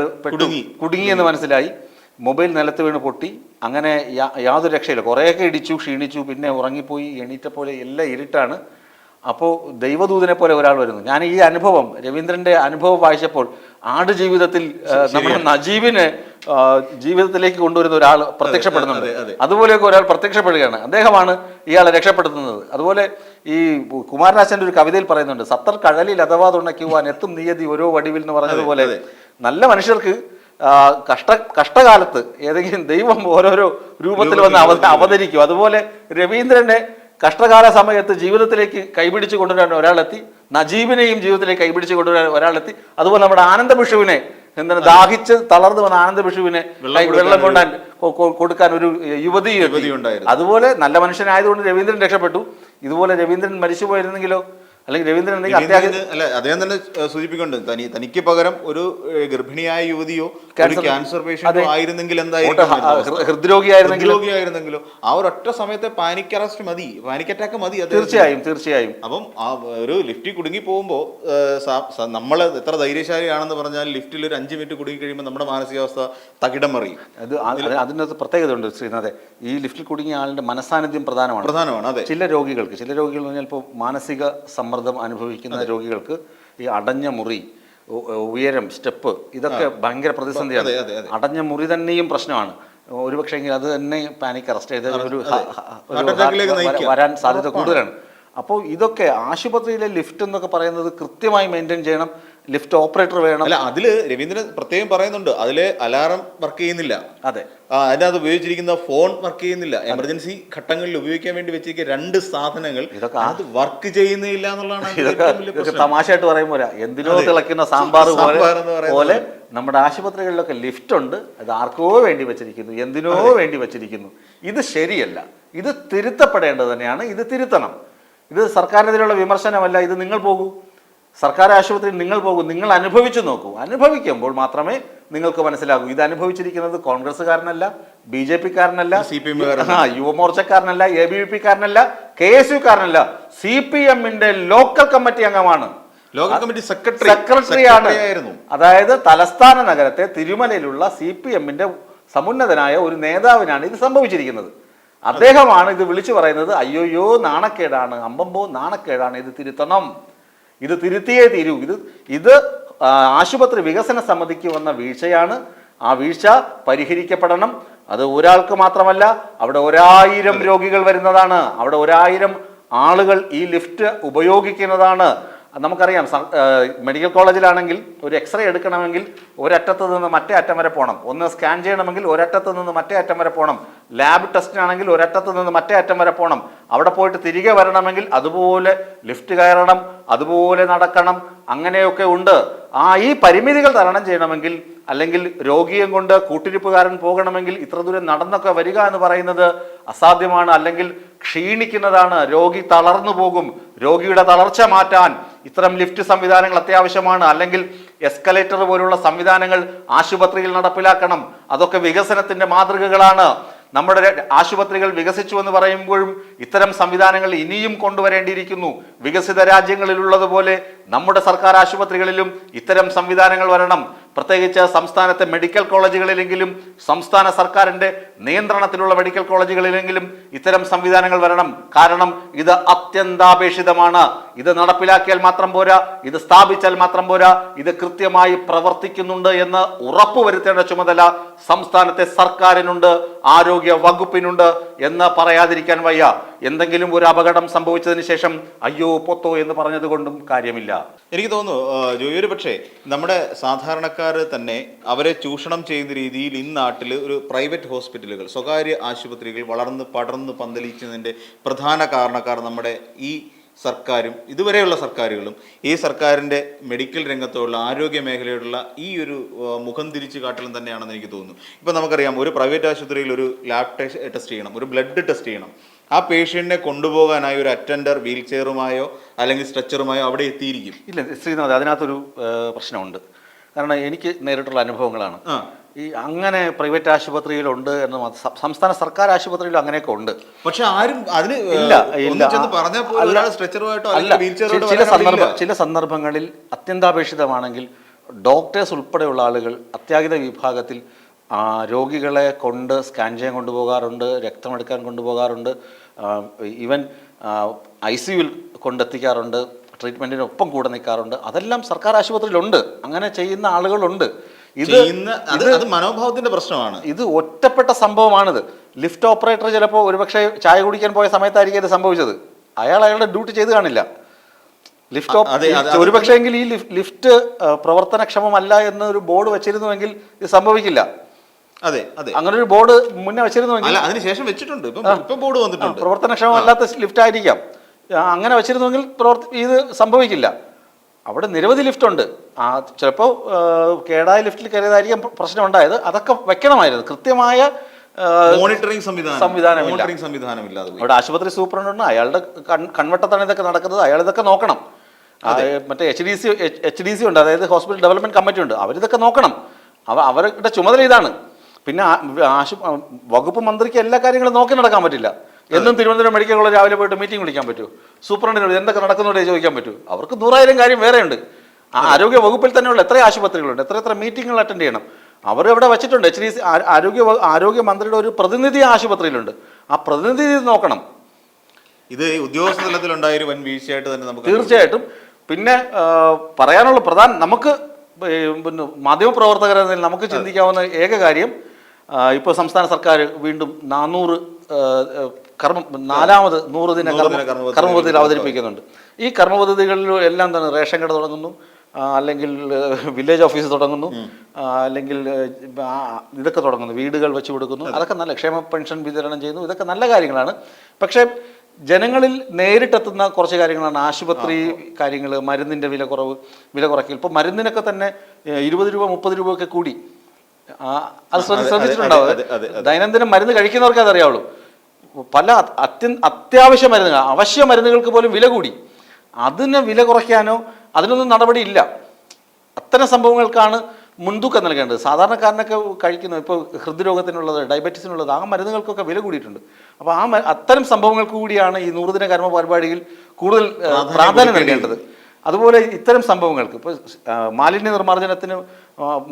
കുടുങ്ങിയെന്ന് മനസ്സിലായി. മൊബൈൽ നിലത്ത് വീണ് പൊട്ടി. അങ്ങനെ യാതൊരു രക്ഷയില്ല. കുറേയൊക്കെ ഇടിച്ചു, ക്ഷീണിച്ചു, പിന്നെ ഉറങ്ങിപ്പോയി. എണീറ്റപ്പോലെ എല്ലാം ഇരുട്ടാണ്. അപ്പോൾ ദൈവദൂതനെ പോലെ ഒരാൾ വരുന്നു. ഞാൻ ഈ അനുഭവം, രവീന്ദ്രന്റെ അനുഭവം വായിച്ചപ്പോൾ ആടുജീവിതത്തിൽ നമ്മുടെ നജീബിനെ ജീവിതത്തിലേക്ക് കൊണ്ടുവരുന്ന ഒരാൾ പ്രത്യക്ഷപ്പെടുന്നുണ്ട്. അതുപോലെയൊക്കെ ഒരാൾ പ്രത്യക്ഷപ്പെടുകയാണ്. അദ്ദേഹമാണ് ഇയാളെ രക്ഷപ്പെടുത്തുന്നത്. അതുപോലെ ഈ കുമാരനാശാന്റെ ഒരു കവിതയിൽ പറയുന്നുണ്ട്, സത്തർ കഴലിൽ അഥവാ തുണയ്ക്കുവാൻ എത്തും നീയതി ഓരോ വടിവിൽ എന്ന് പറഞ്ഞതുപോലെ നല്ല മനുഷ്യർക്ക് കഷ്ടകാലത്ത് ഏതെങ്കിലും ദൈവം ഓരോരോ രൂപത്തിൽ വന്ന് അവതരിക്കും. അതുപോലെ രവീന്ദ്രന്റെ കഷ്ടകാല സമയത്ത് ജീവിതത്തിലേക്ക് കൈപിടിച്ച് കൊണ്ടുവരാൻ ഒരാളെത്തി, നജീബിനെയും ജീവിതത്തിലേക്ക് കൈപിടിച്ച് കൊണ്ടുവരാൻ ഒരാളെത്തി. അതുപോലെ നമ്മുടെ ആനന്ദ ബിഷുവിനെ, എന്താണ് ദാഹിച്ച് തളർന്നു വന്ന ആനന്ദ ബിഷുവിനെ വെള്ളം കൊണ്ടാൻ കൊടുക്കാൻ ഒരു യുവതി ഉണ്ടായിരുന്നു. അതുപോലെ നല്ല മനുഷ്യനായതുകൊണ്ട് രവീന്ദ്രൻ രക്ഷപ്പെട്ടു. ഇതുപോലെ രവീന്ദ്രൻ മരിച്ചു പോയിരുന്നെങ്കിലോ, അല്ലെങ്കിൽ രവീന്ദ്രൻ അല്ല അദ്ദേഹം തന്നെ സൂചിപ്പിക്കുന്നുണ്ട്, തനിക്ക് പകരം ഒരു ഗർഭിണിയായ യുവതിയോ ക്യാൻസർ പേഷ്യന്റ് ആയിരുന്നെങ്കിൽ എന്തായിരിക്കും, ഹൃദ്രോഗിയായിരുന്നെങ്കിലും ആ ഒരൊറ്റ സമയത്തെ പാനിക് അറസ്റ്റ് മതി, പാനിക് അറ്റാക്ക് മതി. തീർച്ചയായും. അപ്പം ആ ഒരു ലിഫ്റ്റിൽ കുടുങ്ങി പോകുമ്പോൾ നമ്മൾ എത്ര ധൈര്യശാലിയാണെന്ന് പറഞ്ഞാൽ ലിഫ്റ്റിൽ ഒരു 5 മിനിറ്റ് കുടുങ്ങി കഴിയുമ്പോൾ നമ്മുടെ മാനസികാവസ്ഥ തകിടം മറിയും. അതിനകത്ത് പ്രത്യേകത ഉണ്ട് ശ്രീനാഥെ. ഈ ലിഫ്റ്റിൽ കുടുങ്ങിയ ആളുടെ മനസാന്നിധ്യം പ്രധാനമാണ്. അതെ. ചില രോഗികൾ എന്ന് പറഞ്ഞാൽ ഇപ്പോൾ മാനസിക സമ്മർദ്ദം അനുഭവിക്കുന്ന രോഗികൾക്ക് ഈ അടഞ്ഞ മുറി, ഉയരം, സ്റ്റെപ്പ്, ഇതൊക്കെ ഭയങ്കര പ്രതിസന്ധിയാണ്. അടഞ്ഞ മുറി തന്നെയും പ്രശ്നമാണ്. ഒരുപക്ഷെ എങ്കിൽ അത് തന്നെ പാനിക് അറസ്റ്റ് ചെയ്ത് വരാൻ സാധ്യത കൂടുതലാണ്. അപ്പോൾ ഇതൊക്കെ ആശുപത്രിയിലെ ലിഫ്റ്റ് എന്നൊക്കെ പറയുന്നത് കൃത്യമായി മെയിൻറ്റെയിൻ ചെയ്യണം. ലിഫ്റ്റ് ഓപ്പറേറ്റർ വേണം. അല്ല, അതില് രവീന്ദ്രൻ പ്രത്യേകം പറയുന്നുണ്ട്, അതിലെ അലാറം വർക്ക് ചെയ്യുന്നില്ല. അതെ, അതിനകത്ത് ഉപയോഗിച്ചിരിക്കുന്ന ഫോൺ വർക്ക് ചെയ്യുന്നില്ല. എമർജൻസി ഘട്ടങ്ങളിൽ ഉപയോഗിക്കാൻ വേണ്ടി വെച്ചിരിക്കുന്ന 2 സാധനങ്ങൾ അത് വർക്ക് ചെയ്യുന്നില്ല എന്നുള്ളതാണ്. ഇതൊക്കെ തമാശയായിട്ട് പറയുമ്പോൾ എന്തിനോ തിളയ്ക്കുന്ന സാമ്പാർ പോലെ നമ്മുടെ ആശുപത്രികളിലൊക്കെ ലിഫ്റ്റ് ഉണ്ട്. അത് ആർക്കോ വേണ്ടി വെച്ചിരിക്കുന്നു, എന്തിനോ വേണ്ടി വെച്ചിരിക്കുന്നു. ഇത് ശരിയല്ല. ഇത് തിരുത്തപ്പെടേണ്ടത് തന്നെയാണ്. ഇത് തിരുത്തണം. ഇത് സർക്കാരിനെതിരെയുള്ള വിമർശനമല്ല. ഇത് നിങ്ങൾ പോകൂ, സർക്കാർ ആശുപത്രിയിൽ നിങ്ങൾ പോകൂ, നിങ്ങൾ അനുഭവിച്ചു നോക്കൂ. അനുഭവിക്കുമ്പോൾ മാത്രമേ നിങ്ങൾക്ക് മനസ്സിലാകൂ. ഇത് അനുഭവിച്ചിരിക്കുന്നത് കോൺഗ്രസ്സുകാരനല്ല, BJP-കാരനല്ല, യുവമോർച്ചക്കാരനല്ല, ABVP-കാരനല്ല, KSU-കാരനല്ല, CPM-ന്റെ ലോക്കൽ കമ്മിറ്റി അംഗമാണ്, ലോക്കൽ കമ്മിറ്റി സെക്രട്ടറിയാണ്. അതായത് തലസ്ഥാന നഗരത്തെ തിരുമലയിലുള്ള CPM-ന്റെ സമുന്നതനായ ഒരു നേതാവിനാണ് ഇത് സംഭവിച്ചിരിക്കുന്നത്. അദ്ദേഹമാണ് ഇത് വിളിച്ചു പറയുന്നത്. അയ്യോയ്യോ, നാണക്കേടാണ്, അമ്പമ്പോ നാണക്കേടാണ്, ഇത് തിരുത്തണം, ഇത് തിരുത്തിയേ തീരൂ. ഇത് ആശുപത്രി വികസന സമിതിക്ക് വന്ന വീഴ്ചയാണ്. ആ വീഴ്ച പരിഹരിക്കപ്പെടണം. അത് ഒരാൾക്ക് മാത്രമല്ല, അവിടെ 1000 രോഗികൾ വരുന്നതാണ്. അവിടെ 1000 ആളുകൾ ഈ ലിഫ്റ്റ് ഉപയോഗിക്കുന്നതാണ്. നമുക്കറിയാം, മെഡിക്കൽ കോളേജിലാണെങ്കിൽ ഒരു എക്സ്റേ എടുക്കണമെങ്കിൽ ഒരറ്റത്ത് നിന്ന് മറ്റേ അറ്റം വരെ പോകണം. ഒന്ന് സ്കാൻ ചെയ്യണമെങ്കിൽ ഒരറ്റത്ത് നിന്ന് മറ്റേ അറ്റം വരെ പോകണം. ലാബ് ടെസ്റ്റിനാണെങ്കിൽ ഒരറ്റത്ത് നിന്ന് മറ്റേ അറ്റം വരെ പോകണം. അവിടെ പോയിട്ട് തിരികെ വരണമെങ്കിൽ അതുപോലെ ലിഫ്റ്റ് കയറണം, അതുപോലെ നടക്കണം. അങ്ങനെയൊക്കെ ഉണ്ട്. ഈ പരിമിതികൾ തരണം ചെയ്യണമെങ്കിൽ, അല്ലെങ്കിൽ രോഗിയെ കൊണ്ട് കൂട്ടിരിപ്പുകാരൻ പോകണമെങ്കിൽ ഇത്ര ദൂരം നടന്നൊക്കെ വരിക എന്ന് പറയുന്നത് അസാധ്യമാണ്. അല്ലെങ്കിൽ ക്ഷീണിക്കുന്നതാണ്. രോഗി തളർന്നു പോകും. രോഗിയുടെ തളർച്ച മാറ്റാൻ ഇത്തരം ലിഫ്റ്റ് സംവിധാനങ്ങൾ അത്യാവശ്യമാണ്. അല്ലെങ്കിൽ എസ്കലേറ്റർ പോലുള്ള സംവിധാനങ്ങൾ ആശുപത്രിയിൽ നടപ്പിലാക്കണം. അതൊക്കെ വികസനത്തിന്റെ മാതൃകകളാണ്. നമ്മുടെ ആശുപത്രികൾ വികസിച്ചു എന്ന് പറയുമ്പോഴും ഇത്തരം സംവിധാനങ്ങൾ ഇനിയും കൊണ്ടുവരേണ്ടിയിരിക്കുന്നു. വികസിത രാജ്യങ്ങളിലുള്ളതുപോലെ നമ്മുടെ സർക്കാർ ആശുപത്രികളിലും ഇത്തരം സംവിധാനങ്ങൾ വരണം. പ്രത്യേകിച്ച് സംസ്ഥാനത്തെ മെഡിക്കൽ കോളേജുകളിലെങ്കിലും, സംസ്ഥാന സർക്കാരിൻ്റെ നിയന്ത്രണത്തിലുള്ള മെഡിക്കൽ കോളേജുകളിലെങ്കിലും ഇത്തരം സംവിധാനങ്ങൾ വരണം. കാരണം ഇത് അത്യന്താപേക്ഷിതമാണ്. ഇത് നടപ്പിലാക്കിയാൽ മാത്രം പോരാ, ഇത് സ്ഥാപിച്ചാൽ മാത്രം പോരാ, ഇത് കൃത്യമായി പ്രവർത്തിക്കുന്നുണ്ട് എന്ന് ഉറപ്പുവരുത്തേണ്ട ചുമതല സംസ്ഥാനത്തെ സർക്കാരിനുണ്ട്, ആരോഗ്യ വകുപ്പിനുണ്ട് എന്ന് പറയാതിരിക്കാൻ വയ്യ. എന്തെങ്കിലും ഒരു അപകടം സംഭവിച്ചതിന് ശേഷം അയ്യോ പൊത്തോ എന്ന് പറഞ്ഞത് കൊണ്ടും കാര്യമില്ല. എനിക്ക് തോന്നുന്നു ജോയി, പക്ഷേ നമ്മുടെ സാധാരണക്കാർ തന്നെ അവരെ ചൂഷണം ചെയ്യുന്ന രീതിയിൽ നാട്ടിൽ ഒരു പ്രൈവറ്റ് ഹോസ്പിറ്റലുകൾ, സ്വകാര്യ ആശുപത്രികൾ വളർന്ന് പടർന്ന് പന്തലിച്ചതിൻ്റെ പ്രധാന കാരണക്കാർ നമ്മുടെ ഈ സർക്കാരും ഇതുവരെയുള്ള സർക്കാരുകളും ഈ സർക്കാരിൻ്റെ മെഡിക്കൽ രംഗത്തുള്ള ആരോഗ്യ മേഖലയിലുള്ള ഈ ഒരു മുഖം തിരിച്ചു കാട്ടലും തന്നെയാണെന്ന് എനിക്ക് തോന്നുന്നു. ഇപ്പം നമുക്കറിയാം, ഒരു പ്രൈവറ്റ് ആശുപത്രിയിൽ ഒരു ലാബ് ടെസ്റ്റ് ചെയ്യണം, ഒരു ബ്ലഡ് ടെസ്റ്റ് ചെയ്യണം. ആ പേഷ്യൻറ്റിനെ കൊണ്ടുപോകാനായി ഒരു അറ്റൻഡർ വീൽ ചെയറുമായോ അല്ലെങ്കിൽ സ്ട്രെച്ചറുമായോ അവിടെ എത്തിയിരിക്കും. ഇല്ല ശ്രീനാഥ്, അതിനകത്തൊരു പ്രശ്നമുണ്ട്. കാരണം എനിക്ക് നേരിട്ടുള്ള അനുഭവങ്ങളാണ്. ഈ അങ്ങനെ പ്രൈവറ്റ് ആശുപത്രിയിലുണ്ട് എന്ന് സംസ്ഥാന സർക്കാർ ആശുപത്രിയിലും അങ്ങനെയൊക്കെ ഉണ്ട്. പക്ഷെ ആരും അതിന് ചില സന്ദർഭങ്ങളിൽ അത്യന്താപേക്ഷിതമാണെങ്കിൽ ഡോക്ടേഴ്സ് ഉൾപ്പെടെയുള്ള ആളുകൾ അത്യാഹിത വിഭാഗത്തിൽ രോഗികളെ കൊണ്ട് സ്കാൻ ചെയ്യാൻ കൊണ്ടുപോകാറുണ്ട്, രക്തമെടുക്കാൻ കൊണ്ടുപോകാറുണ്ട്, ഈവൻ ICUവിൽ കൊണ്ടെത്തിക്കാറുണ്ട്, ട്രീറ്റ്മെൻറ്റിനൊപ്പം കൂടെ നിൽക്കാറുണ്ട്. അതെല്ലാം സർക്കാർ ആശുപത്രിയിലുണ്ട്. അങ്ങനെ ചെയ്യുന്ന ആളുകളുണ്ട്. ഇത് മനോഭാവത്തിന്റെ പ്രശ്നമാണ്. ഇത് ഒറ്റപ്പെട്ട സംഭവമാണിത്. ലിഫ്റ്റ് ഓപ്പറേറ്റർ ചിലപ്പോൾ ഒരുപക്ഷെ ചായ കുടിക്കാൻ പോയ സമയത്തായിരിക്കും ഇത് സംഭവിച്ചത്. അയാളുടെ ഡ്യൂട്ടി ചെയ്ത് കാണില്ല. ഒരുപക്ഷെ എങ്കിൽ ഈ ലിഫ്റ്റ് പ്രവർത്തനക്ഷമമല്ല എന്നൊരു ബോർഡ് വെച്ചിരുന്നുവെങ്കിൽ ഇത് സംഭവിക്കില്ല. അതെ അതെ, അങ്ങനെ ഒരു ബോർഡ് മുന്നേ വെച്ചിരുന്നുവെങ്കിൽ, അതിനുശേഷം വെച്ചിട്ടുണ്ട്, ബോർഡ് വന്നിട്ടുണ്ട്, പ്രവർത്തനക്ഷമമല്ലാത്ത ലിഫ്റ്റ് ആയിരിക്കാം. അങ്ങനെ വെച്ചിരുന്നുവെങ്കിൽ ഇത് സംഭവിക്കില്ല. അവിടെ നിരവധി ലിഫ്റ്റ് ഉണ്ട്. ചിലപ്പോൾ കേടായ ലിഫ്റ്റിൽ കയറിയതായിരിക്കും പ്രശ്നം ഉണ്ടായത്. അതൊക്കെ വെക്കണമായിരുന്നു. കൃത്യമായ മോണിറ്ററിംഗ് സംവിധാനമില്ല. അവിടെ ആശുപത്രി സൂപ്രണ്ടുണ്ട്. അയാളുടെ കൺവട്ടത്താണ് ഇതൊക്കെ നടക്കുന്നത്. അയാൾ ഇതൊക്കെ നോക്കണം. മറ്റേ HDC ഉണ്ട്, അതായത് ഹോസ്പിറ്റൽ ഡെവലപ്മെന്റ് കമ്മിറ്റി ഉണ്ട്. അവരിതൊക്കെ നോക്കണം. അവരുടെ ചുമതല ഇതാണ്. പിന്നെ വകുപ്പ് മന്ത്രിക്ക് എല്ലാ കാര്യങ്ങളും നോക്കി നടക്കാൻ പറ്റില്ല. എന്നും തിരുവനന്തപുരം മെഡിക്കൽ കോളേജ് രാവിലെ പോയിട്ട് മീറ്റിംഗ് വിളിക്കാൻ പറ്റുമോ? സൂപ്രണ്ടിനോട് എന്തൊക്കെ നടക്കുന്നതോടെ ചോദിക്കാൻ പറ്റുമോ? അവർക്ക് 100,000 കാര്യം വേറെയുണ്ട്. ആരോഗ്യ വകുപ്പിൽ തന്നെയുള്ള എത്ര ആശുപത്രികളുണ്ട്, എത്ര മീറ്റിങ്ങുകൾ അറ്റൻഡ് ചെയ്യണം. അവർ ഇവിടെ വെച്ചിട്ടുണ്ട്. HDC ആരോഗ്യമന്ത്രിയുടെ ഒരു പ്രതിനിധി ആശുപത്രിയിലുണ്ട്. ആ പ്രതിനിധി നോക്കണം. ഇത് ഉദ്യോഗസ്ഥ തലത്തിലുണ്ടായ ഒരു വൻ വീഴ്ചയായിട്ട് തന്നെ നമുക്ക് തീർച്ചയായിട്ടും. പിന്നെ പറയാനുള്ള നമുക്ക് പിന്നെ മാധ്യമപ്രവർത്തകരെന്നതിൽ നമുക്ക് ചിന്തിക്കാവുന്ന ഏക കാര്യം, ഇപ്പോൾ സംസ്ഥാന സർക്കാർ വീണ്ടും 400 ദിന കർമ്മപദ്ധതിയിൽ അവതരിപ്പിക്കുന്നുണ്ട്. ഈ കർമ്മപദ്ധതികളിൽ എല്ലാം തന്നെ റേഷൻ കട തുടങ്ങുന്നു, അല്ലെങ്കിൽ വില്ലേജ് ഓഫീസ് തുടങ്ങുന്നു, അല്ലെങ്കിൽ ഇതൊക്കെ തുടങ്ങുന്നു, വീടുകൾ വെച്ച് കൊടുക്കുന്നു. അതൊക്കെ നല്ല ക്ഷേമ പെൻഷൻ വിതരണം ചെയ്യുന്നു. ഇതൊക്കെ നല്ല കാര്യങ്ങളാണ്. പക്ഷേ ജനങ്ങളിൽ നേരിട്ടെത്തുന്ന കുറച്ച് കാര്യങ്ങളാണ് ആശുപത്രി കാര്യങ്ങൾ, മരുന്നിൻ്റെ വില കുറയ്ക്കൽ. ഇപ്പോൾ മരുന്നിനൊക്കെ തന്നെ 20 രൂപ 30 രൂപയൊക്കെ കൂടി. അത് ശ്രദ്ധിച്ചിട്ടുണ്ടാവും. ദൈനംദിനം മരുന്ന് കഴിക്കുന്നവർക്ക് അതറിയാവുള്ളൂ. പല അത്യാവശ്യ മരുന്നുകൾ, അവശ്യ മരുന്നുകൾക്ക് പോലും വില കൂടി. അതിന് വില കുറയ്ക്കാനോ അതിനൊന്നും നടപടിയില്ല. അത്തരം സംഭവങ്ങൾക്കാണ് മുൻതൂക്കം നൽകേണ്ടത്. സാധാരണക്കാരനൊക്കെ കഴിക്കുന്നത്, ഇപ്പോൾ ഹൃദ്രോഗത്തിനുള്ളത്, ഡയബറ്റീസിനുള്ളത്, ആ മരുന്നുകൾക്കൊക്കെ വില കൂടിയിട്ടുണ്ട്. അപ്പോൾ അത്തരം സംഭവങ്ങൾക്ക് കൂടിയാണ് ഈ 100 ദിന കർമ്മ പരിപാടിയിൽ കൂടുതൽ പ്രാധാന്യം നൽകേണ്ടത്. അതുപോലെ ഇത്തരം സംഭവങ്ങൾക്ക് ഇപ്പോൾ മാലിന്യ നിർമ്മാർജ്ജനത്തിന്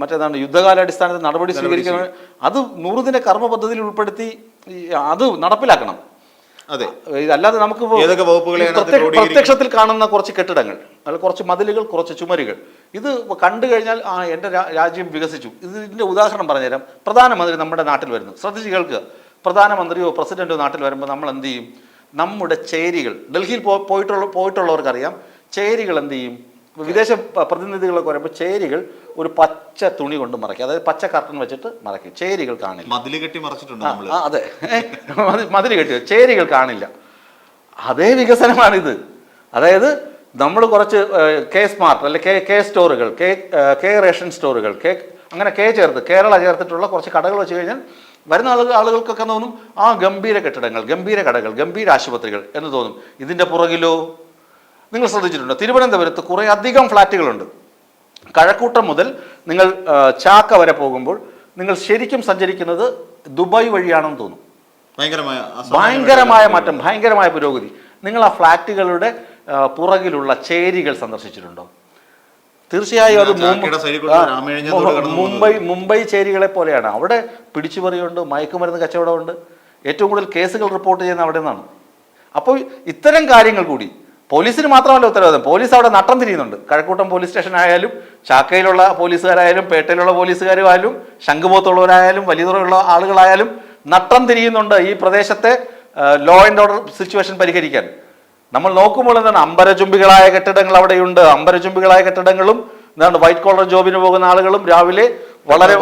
മറ്റേതാണ് യുദ്ധകാലാടിസ്ഥാനത്തിൽ നടപടി സ്വീകരിക്കുന്നത്, അത് 100 ദിന കർമ്മ പദ്ധതിയിൽ ഉൾപ്പെടുത്തി അത് നടപ്പിലാക്കണം. അതെ, അല്ലാതെ നമുക്ക് പ്രത്യക്ഷത്തിൽ കാണുന്ന കുറച്ച് കെട്ടിടങ്ങൾ, അല്ലെങ്കിൽ കുറച്ച് മതിലുകൾ, കുറച്ച് ചുമരുകൾ, ഇത് കണ്ടു കഴിഞ്ഞാൽ എൻ്റെ രാജ്യം വികസിച്ചു. ഇതിൻ്റെ ഉദാഹരണം പറഞ്ഞുതരാം. പ്രധാനമന്ത്രി നമ്മുടെ നാട്ടിൽ വരുന്നു, ശ്രദ്ധിച്ച് കേൾക്കുക. പ്രധാനമന്ത്രിയോ പ്രസിഡന്റോ നാട്ടിൽ വരുമ്പോൾ നമ്മൾ എന്ത് ചെയ്യും? നമ്മുടെ ചേരികൾ, ഡൽഹിയിൽ പോയിട്ടുള്ളവർക്കറിയാം, ചേരികൾ എന്ത് ചെയ്യും? വിദേശ പ്രതിനിധികളൊക്കെ വരുമ്പോൾ ചേരികൾ ഒരു പച്ച തുണി കൊണ്ട് മറയ്ക്കും, അതായത് പച്ച കർട്ടൻ വെച്ചിട്ട് മറയ്ക്കും. ചേരികൾ കാണില്ല. മതില് കെട്ടി മറച്ചിട്ടുണ്ട്. അതെ, മതില് കെട്ടി, ചേരികൾ കാണില്ല. അതേ വികസനമാണിത്. അതായത് നമ്മൾ കുറച്ച് കെ സ്മാർട്ട് അല്ലെ കെ സ്റ്റോറുകൾ, കെ റേഷൻ സ്റ്റോറുകൾ, അങ്ങനെ കേരള ചേർത്തിട്ടുള്ള കുറച്ച് കടകൾ വെച്ച് കഴിഞ്ഞാൽ വരുന്ന ആളുകൾക്കൊക്കെ തോന്നും ഗംഭീര കെട്ടിടങ്ങൾ, ഗംഭീര കടകൾ, ഗംഭീര ആശുപത്രികൾ എന്ന് തോന്നും. ഇതിൻ്റെ പുറകിലോ നിങ്ങൾ ശ്രദ്ധിച്ചിട്ടുണ്ടോ? തിരുവനന്തപുരത്ത് കുറേ അധികം ഫ്ലാറ്റുകളുണ്ട്. കഴക്കൂട്ടം മുതൽ നിങ്ങൾ ചാക്ക വരെ പോകുമ്പോൾ നിങ്ങൾ ശരിക്കും സഞ്ചരിക്കുന്നത് ദുബായ് വഴിയാണെന്ന് തോന്നും. ഭയങ്കരമായ മാറ്റം, ഭയങ്കരമായ പുരോഗതി. നിങ്ങൾ ആ ഫ്ലാറ്റുകളുടെ പുറകിലുള്ള ചേരികൾ സന്ദർശിച്ചിട്ടുണ്ടോ? തീർച്ചയായും അത് മുംബൈ ചേരികളെ പോലെയാണ്. അവിടെ പിടിച്ചുപറിയുണ്ട്, മയക്കുമരുന്ന് കച്ചവടമുണ്ട്. ഏറ്റവും കൂടുതൽ കേസുകൾ റിപ്പോർട്ട് ചെയ്യുന്ന അവിടെ നിന്നാണ്. അപ്പോൾ ഇത്തരം കാര്യങ്ങൾ കൂടി പോലീസിന് മാത്രമല്ല ഉത്തരവാദിത്തം. പോലീസ് അവിടെ നട്ടം തിരിയുന്നുണ്ട്. കഴക്കൂട്ടം പോലീസ് സ്റ്റേഷൻ ആയാലും, ചാക്കയിലുള്ള പോലീസുകാരായാലും, പേട്ടയിലുള്ള പോലീസുകാരായാലും, ശംഖുമുഖത്തുള്ളവരായാലും, വലിയതുറയുള്ള ആളുകളായാലും നട്ടം തിരിയുന്നുണ്ട് ഈ പ്രദേശത്തെ ലോ ആൻഡ് ഓർഡർ സിറ്റുവേഷൻ പരിഹരിക്കാൻ. നമ്മൾ നോക്കുമ്പോൾ എന്താണ്, അമ്പരചുംബികളായ കെട്ടിടങ്ങൾ അവിടെയുണ്ട്. അമ്പരചുംബികളായ കെട്ടിടങ്ങളും എന്താണ്, വൈറ്റ് കോളർ ജോബിന് പോകുന്ന ആളുകളും രാവിലെ വളരെ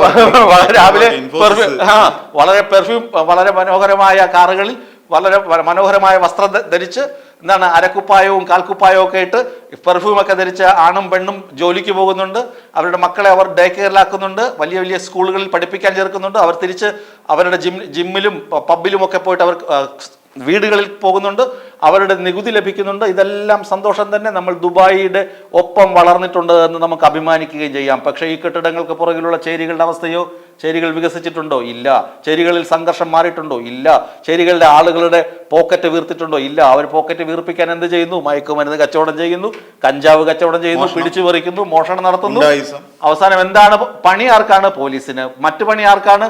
പെർഫ്യൂം, വളരെ മനോഹരമായ കാറുകളിൽ വളരെ മനോഹരമായ വസ്ത്രം ധരിച്ച്, എന്താണ്, അരക്കുപ്പായവും കാൽക്കുപ്പായവും ഒക്കെ ഇട്ട് പെർഫ്യൂമൊക്കെ ധരിച്ച ആണും പെണ്ണും ജോലിക്ക് പോകുന്നുണ്ട്. അവരുടെ മക്കളെ അവർ ഡേ കെയറിലാക്കുന്നുണ്ട്, വലിയ വലിയ സ്കൂളുകളിൽ പഠിപ്പിക്കാൻ ചേർക്കുന്നുണ്ട്. അവർ തിരിച്ച് അവരുടെ ജിമ്മിലും പബ്ബിലും ഒക്കെ പോയിട്ട് അവർ വീടുകളിൽ പോകുന്നുണ്ട്, അവരുടെ നികുതി ലഭിക്കുന്നുണ്ട്. ഇതെല്ലാം സന്തോഷം തന്നെ. നമ്മൾ ദുബായിയുടെ ഒപ്പം വളർന്നിട്ടുണ്ട് എന്ന് നമുക്ക് അഭിമാനിക്കുകയും ചെയ്യാം. പക്ഷേ ഈ കെട്ടിടങ്ങൾക്ക് പുറകിലുള്ള ചേരികളുടെ അവസ്ഥയോ? ചേരികൾ വികസിച്ചിട്ടുണ്ടോ? ഇല്ല. ചേരികളിൽ സംഘർഷം മാറിയിട്ടുണ്ടോ? ഇല്ല. ചേരികളുടെ ആളുകളുടെ പോക്കറ്റ് വീർത്തിട്ടുണ്ടോ? ഇല്ല. അവർ പോക്കറ്റ് വീർപ്പിക്കാൻ എന്ത് ചെയ്യുന്നു? മയക്കുമരുന്ന് കച്ചവടം ചെയ്യുന്നു, കഞ്ചാവ് കച്ചവടം ചെയ്യുന്നു, പിടിച്ചു പറിക്കുന്നു, മോഷണം നടത്തുന്നു. അവസാനം എന്താണ് പണി? ആർക്കാണ്? പോലീസിന്. മറ്റു പണി ആർക്കാണ്?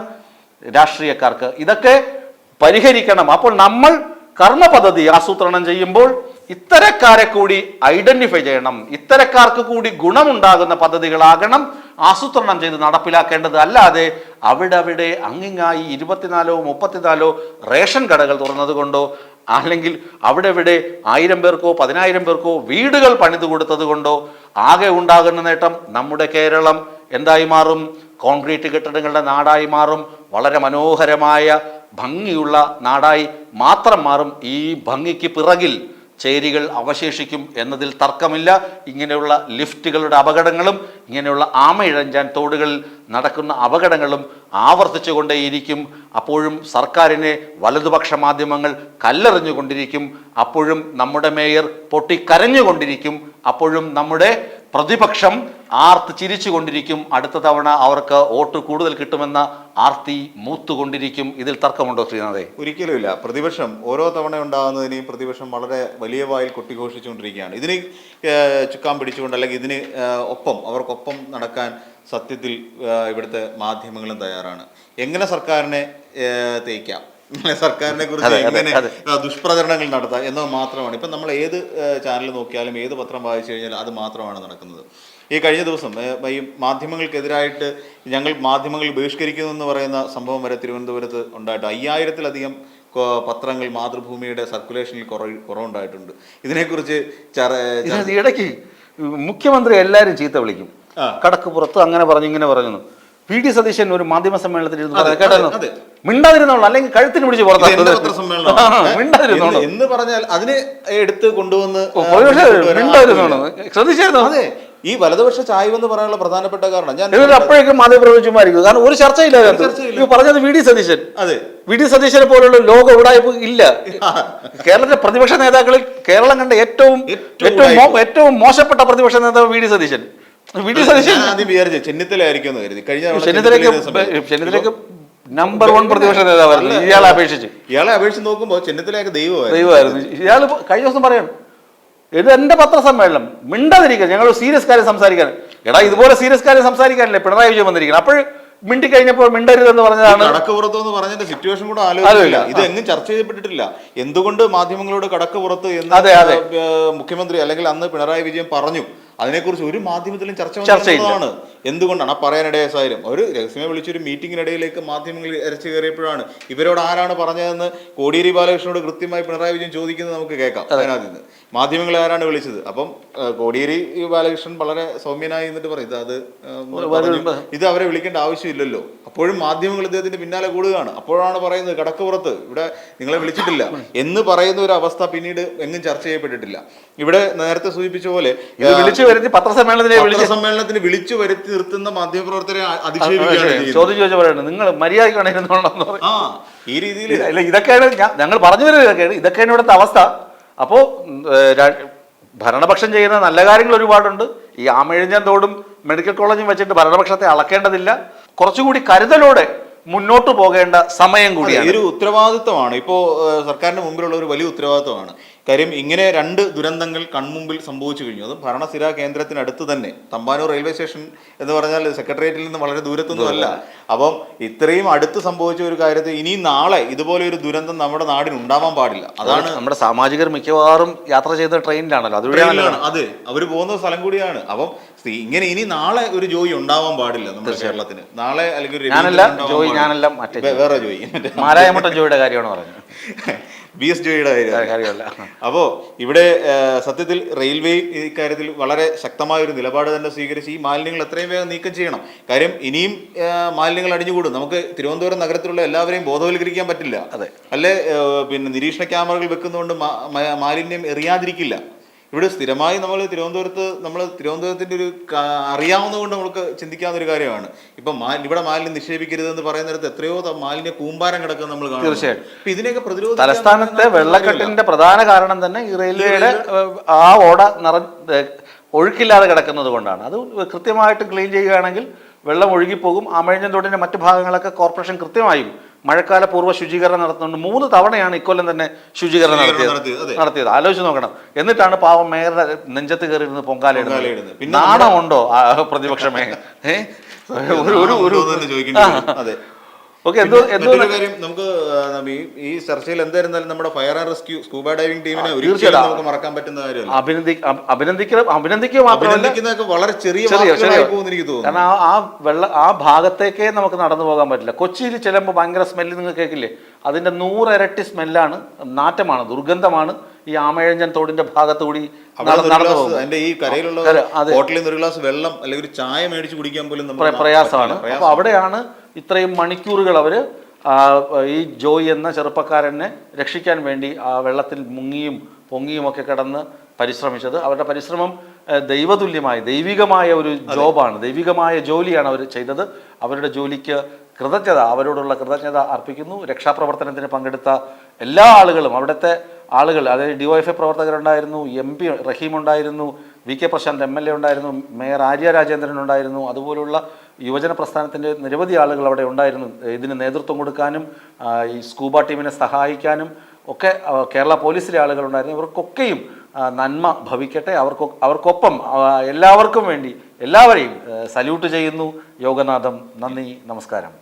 രാഷ്ട്രീയക്കാർക്ക്. ഇതൊക്കെ പരിഹരിക്കണം. അപ്പോൾ നമ്മൾ കർമ്മ പദ്ധതി ആസൂത്രണം ചെയ്യുമ്പോൾ ഇത്തരക്കാരെ കൂടി ഐഡന്റിഫൈ ചെയ്യണം. ഇത്തരക്കാർക്ക് കൂടി ഗുണമുണ്ടാകുന്ന പദ്ധതികളാകണം ആസൂത്രണം ചെയ്ത് നടപ്പിലാക്കേണ്ടത്. അല്ലാതെ അവിടെ അങ്ങിങ്ങായി 24 34 റേഷൻ കടകൾ തുറന്നത് കൊണ്ടോ, അല്ലെങ്കിൽ അവിടെ 1000 പേർക്കോ 10,000 പേർക്കോ വീടുകൾ പണിതു കൊടുത്തത് കൊണ്ടോ ആകെ ഉണ്ടാകുന്ന നേട്ടം നമ്മുടെ കേരളം എന്തായി മാറും? കോൺക്രീറ്റ് കെട്ടിടങ്ങളുടെ നാടായി മാറും. വളരെ മനോഹരമായ ഭംഗിയുള്ള നാടായി മാത്രം മാറും. ഈ ഭംഗിക്ക് പിറകിൽ ചേരികൾ അവശേഷിക്കും എന്നതിൽ തർക്കമില്ല. ഇങ്ങനെയുള്ള ലിഫ്റ്റുകളുടെ അപകടങ്ങളും ഇങ്ങനെയുള്ള ആമയിഴഞ്ചാൻ തോടുകളിൽ നടക്കുന്ന അപകടങ്ങളും ആവർത്തിച്ചു കൊണ്ടേയിരിക്കും. അപ്പോഴും സർക്കാരിനെ വലതുപക്ഷ മാധ്യമങ്ങൾ കല്ലെറിഞ്ഞുകൊണ്ടിരിക്കും. അപ്പോഴും നമ്മുടെ മേയർ പൊട്ടിക്കരഞ്ഞുകൊണ്ടിരിക്കും. അപ്പോഴും നമ്മുടെ പ്രതിപക്ഷം ആർത്ത് ചിരിച്ചുകൊണ്ടിരിക്കും. അടുത്ത തവണ അവർക്ക് വോട്ട് കൂടുതൽ കിട്ടുമെന്ന ആർത്തി മൂത്തുകൊണ്ടിരിക്കും. ഇതിൽ തർക്കമുണ്ടോ ശ്രീനാഥേ? ഒരിക്കലുമില്ല. പ്രതിപക്ഷം ഓരോ തവണ ഉണ്ടാകുന്നതിനെയും പ്രതിപക്ഷം വളരെ വലിയ വായിൽ കൊട്ടിഘോഷിച്ചുകൊണ്ടിരിക്കുകയാണ്. ഇതിന് ചുക്കാൻ പിടിച്ചുകൊണ്ട് അല്ലെങ്കിൽ ഇതിന് അവർക്കൊപ്പം നടക്കാൻ സത്യത്തിൽ ഇവിടുത്തെ മാധ്യമങ്ങളും തയ്യാറാണ്. എങ്ങനെ സർക്കാരിനെ തേക്കാം, സർക്കാരിനെ കുറിച്ച് എങ്ങനെ ദുഷ്പ്രചരണങ്ങൾ നടത്താം എന്നത് മാത്രമാണ്. ഇപ്പം നമ്മൾ ഏത് ചാനൽ നോക്കിയാലും ഏത് പത്രം വായിച്ചു കഴിഞ്ഞാൽ അത് മാത്രമാണ് നടക്കുന്നത്. ഈ കഴിഞ്ഞ ദിവസം ഈ മാധ്യമങ്ങൾക്കെതിരായിട്ട് ഞങ്ങൾ മാധ്യമങ്ങൾ ബഹിഷ്കരിക്കുന്നു എന്ന് പറയുന്ന സംഭവം വരെ തിരുവനന്തപുരത്ത് ഉണ്ടായിട്ട് 5000-ലധികം പത്രങ്ങൾ മാതൃഭൂമിയുടെ സർക്കുലേഷനിൽ കുറവുണ്ടായിട്ടുണ്ട്. ഇതിനെക്കുറിച്ച് ഇടയ്ക്ക് മുഖ്യമന്ത്രി എല്ലാവരും ചീത്ത വിളിക്കും, കടക്ക് പുറത്ത് അങ്ങനെ പറഞ്ഞു ഇങ്ങനെ പറഞ്ഞു. വി.ഡി. സതീശൻ ഒരു മാധ്യമ സമ്മേളനത്തിൽ കേട്ടായിരുന്നു, മിണ്ടാതിരുന്നോളൂ അല്ലെങ്കിൽ കഴുത്തിന് പിടിച്ച് പുറത്താതിരുന്നോളൂ എന്ന് പറഞ്ഞാൽ അതിനെ എടുത്ത് കൊണ്ടുവന്ന് മിണ്ടാതിരുന്നോളൂ. ശ്രദ്ധിച്ചായിരുന്നു. അതെ, ഈ വലതുപക്ഷ ചായ്വ് എന്ന് പറയാനുള്ള പ്രധാനപ്പെട്ട കാരണം ഞാൻ അപ്പോഴേക്കും മാധ്യമപ്രവർത്തകമായിരിക്കും. കാരണം ഒരു ചർച്ചയില്ല പറഞ്ഞത് വി.ഡി. സതീശൻ. അതെ, വി.ഡി. സതീശനെ പോലുള്ള ലോക ഉടായ്പ ഇല്ല. കേരളത്തിലെ പ്രതിപക്ഷ നേതാക്കളിൽ കേരളം കണ്ട ഏറ്റവും മോശപ്പെട്ട പ്രതിപക്ഷ നേതാവ് വി.ഡി. സതീശൻ. ആദ്യം വിചാരിച്ചു ചെന്നിത്തലയായിരിക്കും കരുതി. ചെന്നിത്തലയ്ക്ക് നമ്പർ 1 പ്രതിപക്ഷ നേതാവായിരുന്നു ഇയാളെ അപേക്ഷിച്ച് നോക്കുമ്പോൾ ചെന്നിത്തലയൊക്കെ ദൈവമായിരുന്നു. ഇയാൾ കഴിഞ്ഞ ദിവസം പറയണം, ഇത് എന്റെ പത്രസമ്മേളനം, മിണ്ടാതിരിക്കുക, ഞങ്ങൾ സീരിയസ് കാര്യം സംസാരിക്കാൻ. എടാ, ഇതുപോലെ സീരിയസ് കാര്യം സംസാരിക്കാനല്ലേ പിണറായി വിജയൻ വന്നിരിക്കണം. അപ്പോൾ മിണ്ടി കഴിഞ്ഞപ്പോൾ മിണ്ടരുതെന്ന് പറഞ്ഞതാണ്. കടക്ക് പുറത്ത് എന്ന് പറഞ്ഞതിന്റെ സിറ്റുവേഷൻ കൂടെ ആലോചിക്കില്ല. ഇത് എങ്ങും ചർച്ച ചെയ്യപ്പെട്ടിട്ടില്ല. എന്തുകൊണ്ട് മാധ്യമങ്ങളോട് കടക്ക് പുറത്ത് എന്ന് മുഖ്യമന്ത്രി അല്ലെങ്കിൽ അന്ന് പിണറായി വിജയൻ പറഞ്ഞു, അതിനെക്കുറിച്ച് ഒരു മാധ്യമത്തിലും ചർച്ചയാണ്. എന്തുകൊണ്ടാണ് ആ പറയാനിടയായ സാഹചര്യം? ഒരു രഹസ്യമേ വിളിച്ചൊരു മീറ്റിംഗിനിടയിലേക്ക് മാധ്യമങ്ങൾ ഇരച്ചു കയറിയപ്പോഴാണ് ഇവരോട് ആരാണ് പറഞ്ഞതെന്ന് കോടിയേരി ബാലകൃഷ്ണനോട് കൃത്യമായി പിണറായി വിജയൻ ചോദിക്കുന്നത് നമുക്ക് കേൾക്കാം. അതിനകത്ത് നിന്ന് മാധ്യമങ്ങളെ ആരാണ് വിളിച്ചത്? അപ്പം കോടിയേരി ബാലകൃഷ്ണൻ വളരെ സൗമ്യനായി എന്നിട്ട് പറയും ഇത് അവരെ വിളിക്കേണ്ട ആവശ്യമില്ലല്ലോ. അപ്പോഴും മാധ്യമങ്ങൾ ഇദ്ദേഹത്തിന്റെ പിന്നാലെ കൂടുകയാണ്. അപ്പോഴാണ് പറയുന്നത് കടക്ക് പുറത്ത് ഇവിടെ നിങ്ങളെ വിളിച്ചിട്ടില്ല എന്ന് പറയുന്ന ഒരു അവസ്ഥ പിന്നീട് എങ്ങും ചർച്ച ചെയ്യപ്പെട്ടിട്ടില്ല. ഇവിടെ നേരത്തെ സൂചിപ്പിച്ച പോലെ പത്രസമ്മേളനത്തിന് വിളിച്ചു വരുത്തി നിർത്തുന്ന മാധ്യമപ്രവർത്തകരെ അധിക്ഷേപിക്കുകയാണ്. നിങ്ങൾ മര്യാദ ഈ രീതിയിൽ ഇതൊക്കെയാണ് ഞങ്ങൾ പറഞ്ഞു വരുന്നത്. ഇതൊക്കെയാണ് ഇവിടുത്തെ അവസ്ഥ. അപ്പോ ഭരണപക്ഷം ചെയ്യുന്ന നല്ല കാര്യങ്ങൾ ഒരുപാടുണ്ട്. ഈ ആമയിഴഞ്ഞ തോടും മെഡിക്കൽ കോളേജും വെച്ചിട്ട് ഭരണപക്ഷത്തെ അളക്കേണ്ടതില്ല. കുറച്ചുകൂടി കരുതലോടെ മുന്നോട്ട് പോകേണ്ട സമയം കൂടിയാണ്. ഒരു ഉത്തരവാദിത്വമാണ് ഇപ്പോൾ സർക്കാരിന് മുമ്പിലുള്ള ഒരു വലിയ ഉത്തരവാദിത്വമാണ്. കാര്യം ഇങ്ങനെ 2 ദുരന്തങ്ങൾ കൺമുമ്പിൽ സംഭവിച്ചു കഴിഞ്ഞു. അതും ഭരണസ്ഥിര കേന്ദ്രത്തിനടുത്ത് തന്നെ. തമ്പാനൂർ റെയിൽവേ സ്റ്റേഷൻ എന്ന് പറഞ്ഞാൽ സെക്രട്ടേറിയറ്റിൽ നിന്ന് വളരെ ദൂരത്തൊന്നുമല്ല. അപ്പം ഇത്രയും അടുത്ത് സംഭവിച്ച ഒരു കാര്യത്തിൽ ഇനി നാളെ ഇതുപോലെ ഒരു ദുരന്തം നമ്മുടെ നാടിന് ഉണ്ടാവാൻ പാടില്ല. അതാണ് നമ്മുടെ സാമാജികർ മിക്കവാറും യാത്ര ചെയ്ത ട്രെയിനിലാണല്ലോ. അതെ, അവർ പോകുന്ന സ്ഥലം കൂടിയാണ്. അപ്പം ഇങ്ങനെ ഇനി നാളെ ഒരു ജോയി ഉണ്ടാവാൻ പാടില്ല നമ്മുടെ കേരളത്തിന്. നാളെ അല്ലെങ്കിൽ വേറെ ജോയി മാരായമുട്ടൻ ജോയിയുടെ കാര്യമാണ് പറഞ്ഞത്. BS ജോയിയുടെ കാര്യമല്ല. അപ്പോൾ ഇവിടെ സത്യത്തിൽ റെയിൽവേ ഇക്കാര്യത്തിൽ വളരെ ശക്തമായ ഒരു നിലപാട് തന്നെ സ്വീകരിച്ച് ഈ മാലിന്യങ്ങൾ എത്രയും വേഗം നീക്കം ചെയ്യണം. കാര്യം ഇനിയും മാലിന്യങ്ങൾ അടിഞ്ഞുകൂടും. നമുക്ക് തിരുവനന്തപുരം നഗരത്തിലുള്ള എല്ലാവരെയും ബോധവൽക്കരിക്കാൻ പറ്റില്ല. അല്ലെ പിന്നെ നിരീക്ഷണ ക്യാമറകൾ വെക്കുന്നതുകൊണ്ട് മാലിന്യം എറിയാതിരിക്കില്ല. ഇവിടെ സ്ഥിരമായി തിരുവനന്തപുരത്തിന്റെ ഒരു അറിയാവുന്നതുകൊണ്ട് നമുക്ക് ചിന്തിക്കാവുന്ന ഒരു കാര്യമാണ്. ഇപ്പം ഇവിടെ മാലിന്യം നിക്ഷേപിക്കരുതെന്ന് പറയുന്നിടത്ത് എത്രയോ മാലിന്യ കൂമ്പാരം കിടക്കുന്ന നമ്മൾ കാണും. തീർച്ചയായും. ഇതിനെയൊക്കെ പ്രതിരോധ തലസ്ഥാനത്തെ വെള്ളക്കെട്ടിന്റെ പ്രധാന കാരണം തന്നെ ഈ റെയിൽവേയുടെ ആ ഓട ഒഴുക്കില്ലാതെ കിടക്കുന്നത് കൊണ്ടാണ്. അത് കൃത്യമായിട്ട് ക്ലീൻ ചെയ്യുകയാണെങ്കിൽ വെള്ളം ഒഴുകിപ്പോകും. ആമഴിഞ്ഞൻ തോടിന്റെ മറ്റു ഭാഗങ്ങളൊക്കെ കോർപ്പറേഷൻ കൃത്യമായും മഴക്കാല പൂർവ്വ ശുചീകരണം നടത്തുന്നുണ്ട്. 3 തവണയാണ് ഇക്കൊല്ലം തന്നെ ശുചീകരണം നടത്തിയത്. ആലോചിച്ച് നോക്കണം. എന്നിട്ടാണ് പാവം മേയറുടെ നെഞ്ചത്ത് കയറിയിരുന്ന് പൊങ്കാലയിടുന്നത്. നാണമുണ്ടോ പ്രതിപക്ഷമേ? കാര്യം നമുക്ക് ഈ ചർച്ചയിൽ എന്തായിരുന്നാലും നമ്മുടെ fire and rescue scuba diving ടീമിനെ ഒരിക്കലും നമുക്ക് മറക്കാൻ പറ്റുന്ന കാര്യമല്ല. അഭിനന്ദിക്കുക മാത്രമല്ല, വളരെ ചെറിയ എനിക്ക് തോന്നുന്നു. കാരണം ആ ഭാഗത്തേക്കേ നമുക്ക് നടന്നു പോകാൻ പറ്റില്ല. കൊച്ചിയിൽ ചെല്ലുമ്പോൾ ഭയങ്കര സ്മെല്ല് നിങ്ങൾ കേൾക്കില്ലേ? അതിന്റെ 100 ഇരട്ടി സ്മെല്ലാണ്, നാറ്റമാണ്, ദുർഗന്ധമാണ് ഈ ആമഴഞ്ചൻ തോടിന്റെ ഭാഗത്തുകൂടി അതിന്റെ ഈ കരയിലുള്ള ഹോട്ടലിൽ നിന്ന് ഒരു ഗ്ലാസ് വെള്ളം അല്ലെങ്കിൽ ഒരു ചായ മേടിച്ച് കുടിക്കാൻ പോലും പ്രയാസമാണ്. അപ്പൊ അവിടെയാണ് ഇത്രയും മണിക്കൂറുകൾ അവർ ഈ ജോയ് എന്ന ചെറുപ്പക്കാരനെ രക്ഷിക്കാൻ വേണ്ടി ആ വെള്ളത്തിൽ മുങ്ങിയും പൊങ്ങിയും ഒക്കെ കിടന്ന് പരിശ്രമിച്ചത്. അവരുടെ പരിശ്രമം ദൈവതുല്യമായ ദൈവികമായ ഒരു ജോബാണ്, ദൈവികമായ ജോലിയാണ് അവർ ചെയ്തത്. അവരുടെ ജോലിക്ക് അവരോടുള്ള കൃതജ്ഞത അർപ്പിക്കുന്നു. രക്ഷാപ്രവർത്തനത്തിന് പങ്കെടുത്ത എല്ലാ ആളുകളും, അവിടുത്തെ ആളുകൾ, അതായത് DYFI പ്രവർത്തകരുണ്ടായിരുന്നു, MP റഹീം ഉണ്ടായിരുന്നു, വി കെ പ്രശാന്ത് MLA ഉണ്ടായിരുന്നു, മേയർ ആര്യ രാജേന്ദ്രൻ ഉണ്ടായിരുന്നു, അതുപോലുള്ള യുവജന പ്രസ്ഥാനത്തിൻ്റെ നിരവധി ആളുകൾ അവിടെ ഉണ്ടായിരുന്നു. ഇതിന് നേതൃത്വം കൊടുക്കാനും ഈ സ്കൂബ ടീമിനെ സഹായിക്കാനും ഒക്കെ കേരള പോലീസിലെ ആളുകളുണ്ടായിരുന്നു. ഇവർക്കൊക്കെയും നന്മ ഭവിക്കട്ടെ. അവർക്കൊപ്പം എല്ലാവർക്കും വേണ്ടി എല്ലാവരെയും സല്യൂട്ട് ചെയ്യുന്നു. യോഗനാഥം. നന്ദി, നമസ്കാരം.